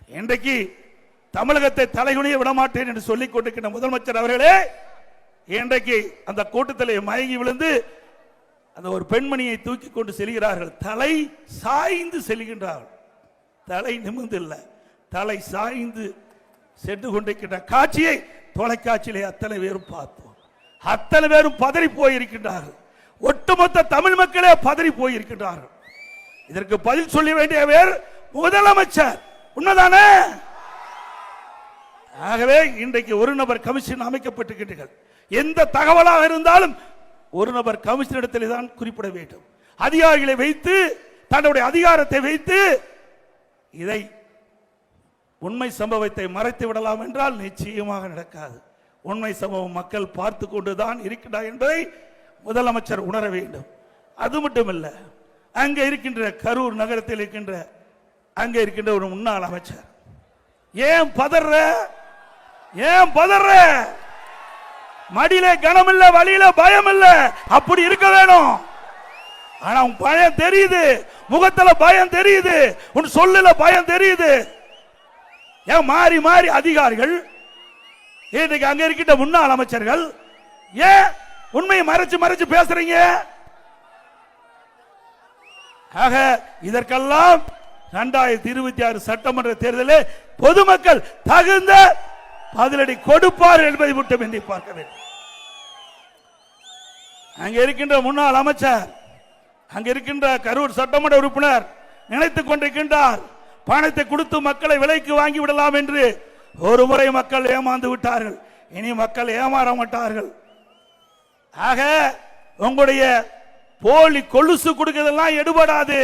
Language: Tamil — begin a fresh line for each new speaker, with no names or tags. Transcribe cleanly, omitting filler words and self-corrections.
இன்றைக்கு தமிழகத்தை தலைகுனிய விடமாட்டேன் என்று சொல்லிக் கொண்டிருக்கிற முதலமைச்சர் அவர்களே, இன்றைக்கு அந்த கூட்டத்தில் மயங்கி விழுந்து அந்த ஒரு பெண்மணியை தூக்கி கொண்டு செல்கிறார்கள். தலை சாய்ந்து செல்கின்றார்கள். தலை நிமிர்ந்து இல்லை, தலை சாய்ந்து சென்று கொண்டிருக்கின்ற காட்சியை தொலைக்காட்சியிலே அத்தனை பேரும் பார்த்தோம். அத்தனை பேரும் பதறி போயிருக்கின்றார்கள். ஒட்டுமொத்த தமிழ் மக்களே பதறி போயிருக்கின்றார்கள். இதற்கு பதில் சொல்ல வேண்டியவர் முதலமைச்சர். உண்மைதானே? ஆகவே இன்றைக்கு ஒரு நபர் கமிஷன் அமைக்கப்பட்டிருக்கின்றீர்கள். எந்த தகவலாக இருந்தாலும் ஒரு நபர் கமிஷனிடத்தில் தான் குறிப்பிட வேண்டும். அதிகாரிகளை வைத்து தன்னுடைய அதிகாரத்தை வைத்து இதை உண்மை சம்பவத்தை மறைத்து விடலாம் என்றால் நிச்சயமாக நடக்காது. உண்மை சம்பவம் மக்கள் பார்த்து கொண்டுதான் இருக்கிறார் என்பதை முதலமைச்சர் உணர வேண்டும். அது மட்டுமல்ல, அங்கே இருக்கின்ற கரூர் நகரத்தில் இருக்கின்ற அங்கே இருக்கின்ற ஒரு முன்னாள் அமைச்சர் ஏன் பதற? ஏன் பதற? மடியில கனம் இல்ல, வழியில பயம் இல்ல. அப்படி இருக்க வேணும். ஆனா உன் பயம் தெரியுது, முகத்துல பயம் தெரியுது, உன் சொல்லுல பயம் தெரியுது. ஏன் மாறி மாறி அதிகாரிகள் இன்னைக்கு அங்க இருக்கின்ற முன்னாள் அமைச்சர்கள் ஏன் உண்மையை மறைச்சு மறைச்சு பேசுறீங்க? ஆக இதற்கெல்லாம் 2026 சட்டமன்ற தேர்தலில் பொதுமக்கள் தகுந்த பதிலடி கொடுப்பார் என்பதை மட்டும் எண்ணி பார்க்க வேண்டும். அங்க இருக்கின்ற முன்னாள் அமைச்சர், அங்க இருக்கின்ற கரூர் சட்டமன்ற உறுப்பினர் நினைத்துக் கொண்டிருக்கின்றார், பணத்தை கொடுத்து மக்களை விலைக்கு வாங்கி விடலாம் என்று. ஒரு முறை மக்கள் ஏமாந்து விட்டார்கள், இனி மக்கள் ஏமாற மாட்டார்கள். ஆக உங்களுடைய போலி கொலுசு கொடுக்கிறதெல்லாம் எடுபடாது.